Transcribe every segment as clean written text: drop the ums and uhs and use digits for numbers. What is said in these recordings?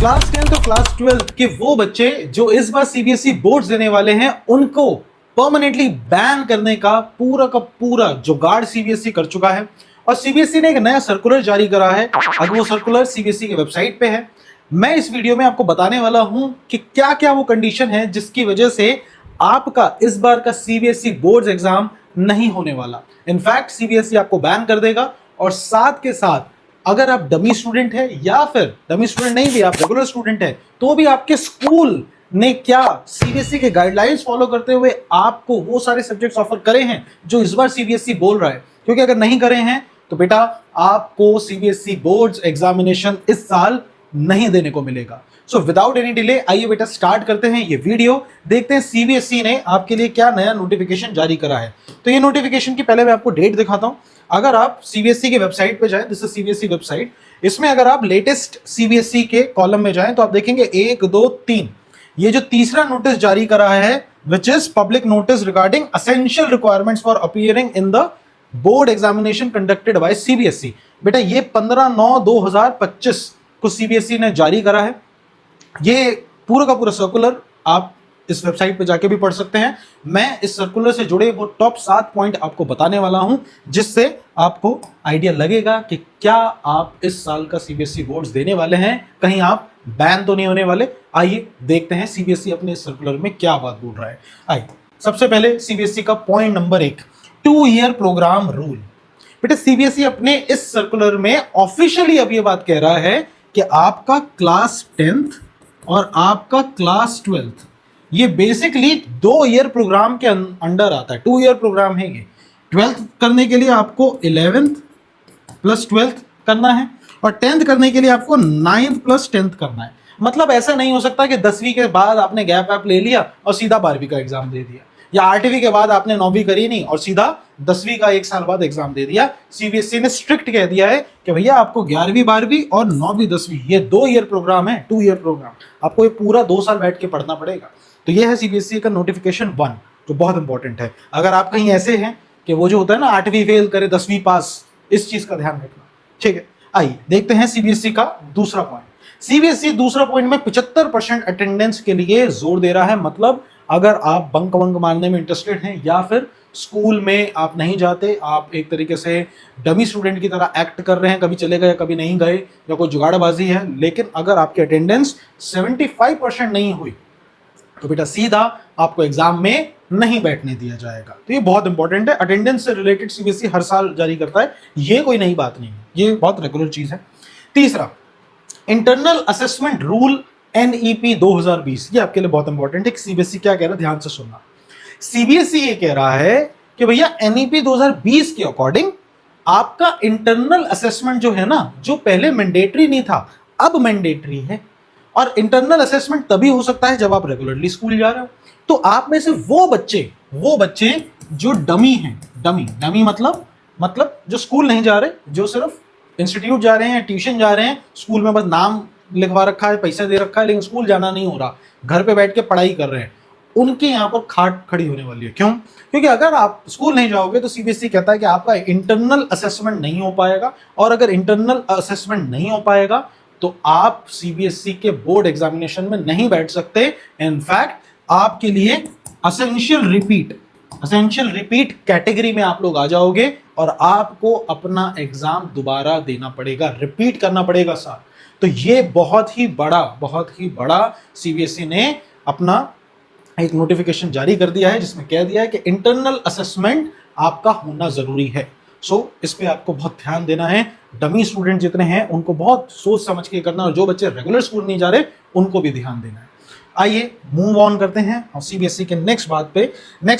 Class 10 और class 12 के वो बच्चे जो इस बार सीबीएसई बोर्ड्स देने वाले हैं उनको परमानेंटली बैन करने का पूरा जुगाड़ सीबीएसई कर चुका है। और सीबीएसई ने एक नया सर्कुलर जारी करा है। अगर वो सर्कुलर सीबीएसई की वेबसाइट पे है, मैं इस वीडियो में आपको बताने वाला हूं कि क्या क्या वो कंडीशन है जिसकी वजह से आपका इस बार का सीबीएसई बोर्ड्स एग्जाम नहीं होने वाला। इनफैक्ट सीबीएसई आपको बैन कर देगा और साथ के साथ अगर आप डमी स्टूडेंट है या फिर डमी स्टूडेंट नहीं भी आप रेगुलर स्टूडेंट है तो भी आपके स्कूल ने क्या सीबीएसई के गाइडलाइंस फॉलो करते हुए आपको वो सारे सब्जेक्ट्स ऑफर करे हैं जो इस बार सीबीएसई बोल रहा है। क्योंकि अगर नहीं करे हैं तो बेटा आपको सीबीएसई बोर्ड्स एग्जामिनेशन इस साल नहीं देने को मिलेगा। सो विदाउट एनी डिले आइए बेटा स्टार्ट करते हैं ये वीडियो, देखते हैं सीबीएसई ने आपके लिए क्या नया नोटिफिकेशन जारी करा है। तो ये नोटिफिकेशन की पहले मैं आपको डेट दिखाता हूं। अगर आप सीबीएसई की वेबसाइट पे जाएं, दिस इज सीबीएसई वेबसाइट, इसमें अगर आप लेटेस्ट सीबीएसई के कॉलम में जाएं तो आप देखेंगे 1, 2, 3 ये जो तीसरा नोटिस जारी करा है which is public notice regarding essential requirements for appearing in the board examination conducted by CBSE. बेटा ये 15/9/2025 को सीबीएसई ने जारी करा है। ये पूरा का पूरा सर्कुलर आप इस वेबसाइट पे जाके भी पढ़ सकते हैं। मैं इस सर्कुलर से जुड़े वो टॉप 7 पॉइंट आपको बताने वाला हूं जिससे आपको आइडिया लगेगा कि क्या आप इस साल का सीबीएसई बोर्ड्स देने वाले हैं, कहीं आप बैन तो नहीं होने वाले। आइए देखते हैं सीबीएसई अपने इस सर्कुलर में क्या बात बोल रहा है। आइए सबसे पहले सीबीएसई का point number 1, 2 year programme rule. बेटा सीबीएसई अपने इस सर्कुलर में ऑफिशियली अब ये बात कह रहा है कि आपका क्लास 10th और आपका क्लास 12th ये बेसिकली 2 ईयर प्रोग्राम के अंडर आता है। 2 ईयर प्रोग्राम है ये। 12th करने के लिए आपको 11th प्लस 12th करना है और 10th करने के लिए आपको 9th प्लस 10th करना है। मतलब ऐसा नहीं हो सकता कि 10वीं के बाद आपने गैप वैप ले लिया और सीधा 12वीं का एग्जाम दे दिया, या 8वीं के बाद आपने 9वीं करी नहीं और सीधा 10वीं का 1 साल बाद एग्जाम दे दिया। सीबीएसई ने स्ट्रिक्ट कह दिया है कि भैया आपको 11वीं 12वीं और 9वीं 10वीं ये 2 ईयर प्रोग्राम है, 2 ईयर प्रोग्राम, आपको ये पूरा 2 साल बैठ के पढ़ना पड़ेगा। तो ये है सीबीएसई का नोटिफिकेशन 1 जो बहुत इंपॉर्टेंट है। अगर आप कहीं ऐसे हैं कि वो जो होता है ना 8वीं फेल करे 10वीं पास, इस चीज का ध्यान रखना, ठीक है। आइए देखते हैं सीबीएसई का दूसरा पॉइंट। सीबीएसई दूसरा पॉइंट में 75% अटेंडेंस के लिए जोर दे रहा है। मतलब अगर आप बंक वंक मारने में इंटरेस्टेड हैं या फिर स्कूल में आप नहीं जाते, आप एक तरीके से डमी स्टूडेंट की तरह एक्ट कर रहे हैं, कभी चले गए कभी नहीं गए या कोई जुगाड़बाजी है, लेकिन अगर आपकी अटेंडेंस 75% नहीं हुई तो बेटा सीधा आपको एग्जाम में नहीं बैठने दिया जाएगा। तो ये बहुत इंपॉर्टेंट है। अटेंडेंस से रिलेटेड सीबीएसई हर साल जारी करता है, ये कोई नई बात नहीं है, ये बहुत रेगुलर चीज है। तीसरा, इंटरनल असेसमेंट रूल एनईपी 2020, ये आपके लिए बहुत इंपॉर्टेंट है। सीबीएसई क्या कह रहा है, ध्यान से सुनना। सीबीएसई ये कह रहा है कि भैया एनईपी 2020 के अकॉर्डिंग आपका इंटरनल असेसमेंट जो है ना, जो पहले मैंडेटरी नहीं था अब मैंडेटरी है। और इंटरनल असेसमेंट तभी हो सकता है जब आप रेगुलरली स्कूल जा रहे हो। तो आप में से वो बच्चे जो डमी हैं, डमी मतलब जो स्कूल नहीं जा रहे, जो सिर्फ इंस्टीट्यूट जा रहे हैं, ट्यूशन जा रहे हैं, स्कूल में बस नाम लिखवा रखा है, पैसा दे रखा है, लेकिन स्कूल जाना नहीं हो रहा, घर पे बैठ के पढ़ाई कर रहे हैं, उनके यहाँ पर खाट खड़ी होने वाली है। क्यों? क्योंकि अगर आप स्कूल नहीं जाओगे तो सीबीएसई कहता है कि आपका इंटरनल असेसमेंट नहीं हो पाएगा, और अगर इंटरनल असेसमेंट नहीं हो पाएगा तो आप सीबीएसई के बोर्ड एग्जामिनेशन में नहीं बैठ सकते। इनफैक्ट आपके लिए असेंशियल रिपीट कैटेगरी में आप लोग आ जाओगे और आपको अपना एग्जाम दोबारा देना पड़ेगा, रिपीट करना पड़ेगा सर। तो ये बहुत ही बड़ा सीबीएसई ने अपना एक नोटिफिकेशन जारी कर दिया है जिसमें कह दिया है कि इंटरनल असेसमेंट आपका होना जरूरी है। सो इस पे आपको बहुत ध्यान देना है। डमी स्टूडेंट जितने हैं उनको बहुत सोच समझ के करना, और जो बच्चे रेगुलर स्कूल नहीं जा रहे उनको भी ध्यान देना है। आइए मूव ऑन करते हैं और सीबीएसई के नेक्स्ट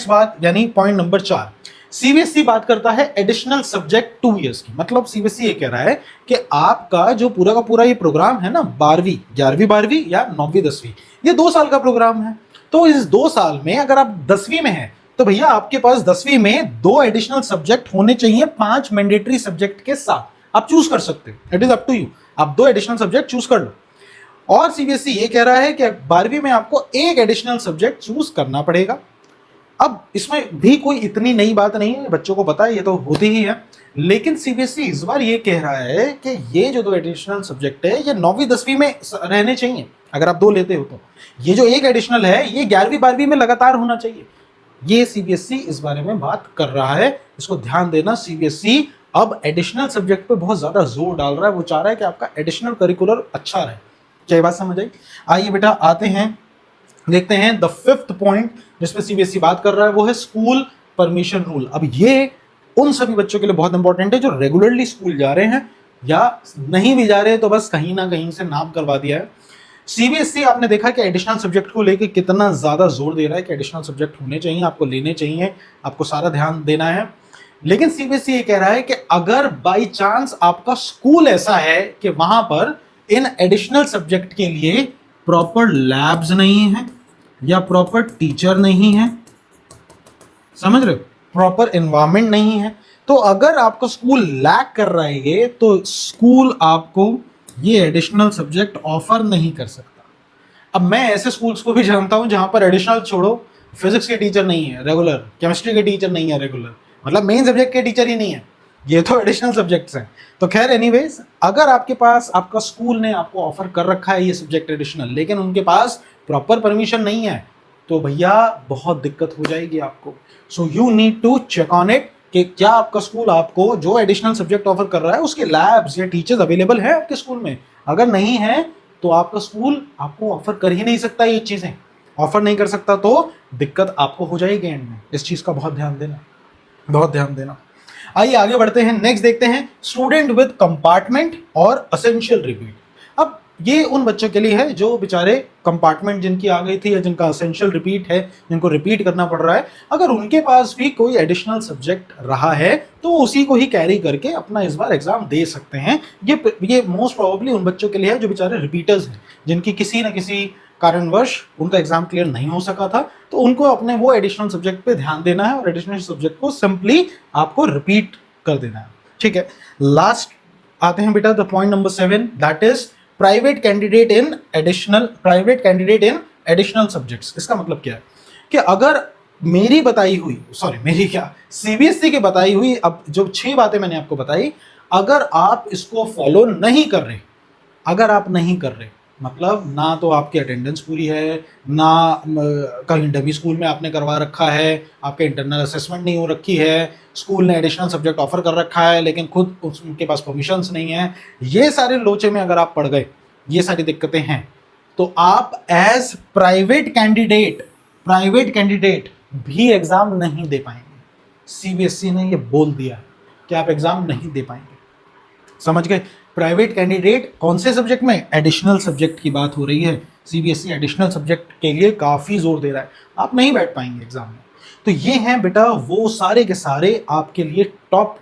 बात यानी पॉइंट नंबर 4। सीबीएसई बात करता है एडिशनल सब्जेक्ट 2 इयर्स की। मतलब सीबीएसई ये कह रहा है कि आपका जो पूरा का पूरा ये प्रोग्राम है ना, 12वीं 11वीं 12वीं या 9वीं 10वीं, ये 2 साल का प्रोग्राम है। तो इस 2 साल में अगर आप 10वीं में हैं तो भैया आपके पास 10वीं में 2 एडिशनल सब्जेक्ट होने चाहिए 5 मैंडेटरी सब्जेक्ट के साथ। आप चूज कर सकते हो, it is up to you, आप 2 एडिशनल सब्जेक्ट चूज कर लो। और सीबीएसई ये कह रहा है कि 12वीं में आपको 1 एडिशनल सब्जेक्ट चूज करना पड़ेगा। अब इसमें भी कोई इतनी नई बात नहीं है, बच्चों को पता है, ये तो होती ही है। लेकिन सीबीएसई इस बार ये कह रहा है कि ये जो 2 एडिशनल सब्जेक्ट है ये 9वीं 10वीं में रहने चाहिए, अगर आप 2 लेते हो तो। ये जो एक एडिशनल है ये 11वीं 12वीं में लगातार होना चाहिए। ये सीबीएसई इस बारे में बात कर रहा है, इसको ध्यान देना। सीबीएसई अब एडिशनल सब्जेक्ट पे बहुत ज्यादा जोर डाल रहा है, वो चाह रहा है कि आपका एडिशनल करिकुलर अच्छा रहे। क्या ये बात समझ आई? आइए बेटा आते हैं, देखते हैं द 5th पॉइंट जिसमें सीबीएसई बात कर रहा है, वो है स्कूल परमिशन रूल। अब ये उन सभी बच्चों के लिए बहुत इंपॉर्टेंट है जो रेगुलरली स्कूल जा रहे हैं या नहीं भी जा रहे हैं तो बस कहीं ना कहीं से नाम करवा दिया है। सीबीएसई आपने देखा कि एडिशनल सब्जेक्ट को लेके कितना ज्यादा जोर दे रहा है कि एडिशनल सब्जेक्ट होने चाहिए, आपको लेने चाहिए, आपको सारा ध्यान देना है। लेकिन सीबीएसई ये कह रहा है कि अगर बाई चांस आपका स्कूल ऐसा है कि वहां पर इन एडिशनल सब्जेक्ट के लिए प्रॉपर लैब्स नहीं है या प्रॉपर टीचर नहीं है, समझ रहे हो, प्रॉपर एनवायरमेंट नहीं है, तो अगर आपका स्कूल लैक कर रहा है ये, तो स्कूल आपको ये एडिशनल सब्जेक्ट ऑफर नहीं कर सकता। अब मैं ऐसे स्कूल्स को भी जानता हूं जहां पर एडिशनल छोड़ो, फिजिक्स के टीचर नहीं है रेगुलर, केमिस्ट्री के टीचर नहीं है रेगुलर, मतलब मेन सब्जेक्ट के टीचर ही नहीं है, ये तो एडिशनल सब्जेक्ट्स हैं। तो खैर एनीवेज, अगर आपके पास आपका स्कूल ने आपको ऑफर कर रखा है ये सब्जेक्ट एडिशनल, लेकिन उनके पास प्रॉपर परमिशन नहीं है, तो भैया बहुत दिक्कत हो जाएगी आपको। So you need to check on it कि क्या आपका स्कूल आपको जो एडिशनल सब्जेक्ट ऑफर कर रहा है उसके लैब्स या टीचर्स अवेलेबल है आपके स्कूल में। अगर नहीं है तो आपका स्कूल आपको ऑफर कर ही नहीं सकता, ये चीजें ऑफर नहीं कर सकता, तो दिक्कत आपको हो जाएगी एंड में। इस चीज का बहुत ध्यान देना, बहुत ध्यान देना। आइए आगे बढ़ते हैं, नेक्स्ट देखते हैं स्टूडेंट विद कंपार्टमेंट और असेंशियल रिपीट। अब ये उन बच्चों के लिए है जो बेचारे कंपार्टमेंट जिनकी आ गई थी या जिनका असेंशियल रिपीट है, जिनको रिपीट करना पड़ रहा है, अगर उनके पास भी कोई एडिशनल सब्जेक्ट रहा है तो उसी को ही कैरी करके अपना इस बार एग्जाम दे सकते हैं। ये मोस्ट प्रोबेबली उन बच्चों के लिए है जो बेचारे रिपीटर्स हैं, जिनकी किसी न किसी कारणवश उनका एग्जाम क्लियर नहीं हो सका था, तो उनको अपने वो एडिशनल सब्जेक्ट पे ध्यान देना है और एडिशनल सब्जेक्ट को सिंपली आपको रिपीट कर देना है। ठीक है, लास्ट आते हैं बेटा the point number 7, that is private candidate in additional subjects. इसका मतलब क्या है कि अगर सीबीएसई की बताई हुई अब जो 6 बातें मैंने आपको बताई, अगर आप इसको फॉलो नहीं कर रहे, अगर आप नहीं कर रहे, मतलब ना तो आपकी अटेंडेंस पूरी है, ना कहीं डमी स्कूल में आपने करवा रखा है, आपके इंटरनल असेसमेंट नहीं हो रखी है, स्कूल ने एडिशनल सब्जेक्ट ऑफर कर रखा है लेकिन खुद उनके पास परमिशंस नहीं है, ये सारे लोचे में अगर आप पड़ गए, ये सारी दिक्कतें हैं, तो आप एज प्राइवेट कैंडिडेट भी एग्जाम नहीं दे पाएंगे। सीबीएसई ने ये बोल दिया कि आप एग्जाम नहीं दे पाएंगे, समझ गए? प्राइवेट कैंडिडेट कौन से सब्जेक्ट में? एडिशनल सब्जेक्ट की बात हो रही है। सीबीएसई एडिशनल सब्जेक्ट के लिए काफ़ी जोर दे रहा है, आप नहीं बैठ पाएंगे एग्जाम में। तो ये हैं बेटा वो सारे के सारे आपके लिए टॉप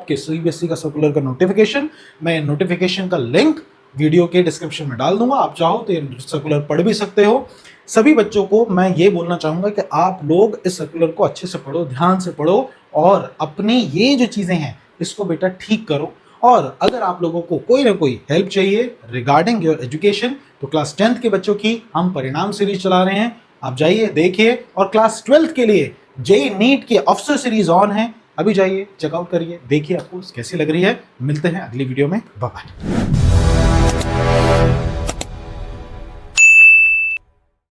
के सीबीएसई का सर्कुलर का नोटिफिकेशन। मैं नोटिफिकेशन का लिंक वीडियो के डिस्क्रिप्शन में डाल दूंगा, आप चाहो तो ये सर्कुलर पढ़ भी सकते हो। सभी बच्चों को मैं ये बोलना चाहूँगा कि आप लोग इस सर्कुलर को अच्छे से पढ़ो, ध्यान से पढ़ो और अपने ये जो चीज़ें हैं इसको बेटा ठीक करो। और अगर आप लोगों को कोई ना कोई हेल्प चाहिए रिगार्डिंग योर एजुकेशन, तो क्लास 10th के बच्चों की हम परिणाम सीरीज चला रहे हैं, आप जाइए देखिए। और क्लास 12th के लिए जेईई नीट की अफसर सीरीज ऑन है, अभी जाइए चेकआउट करिए, देखिए आपको कैसी लग रही है। मिलते हैं अगली वीडियो में, बाय बाय।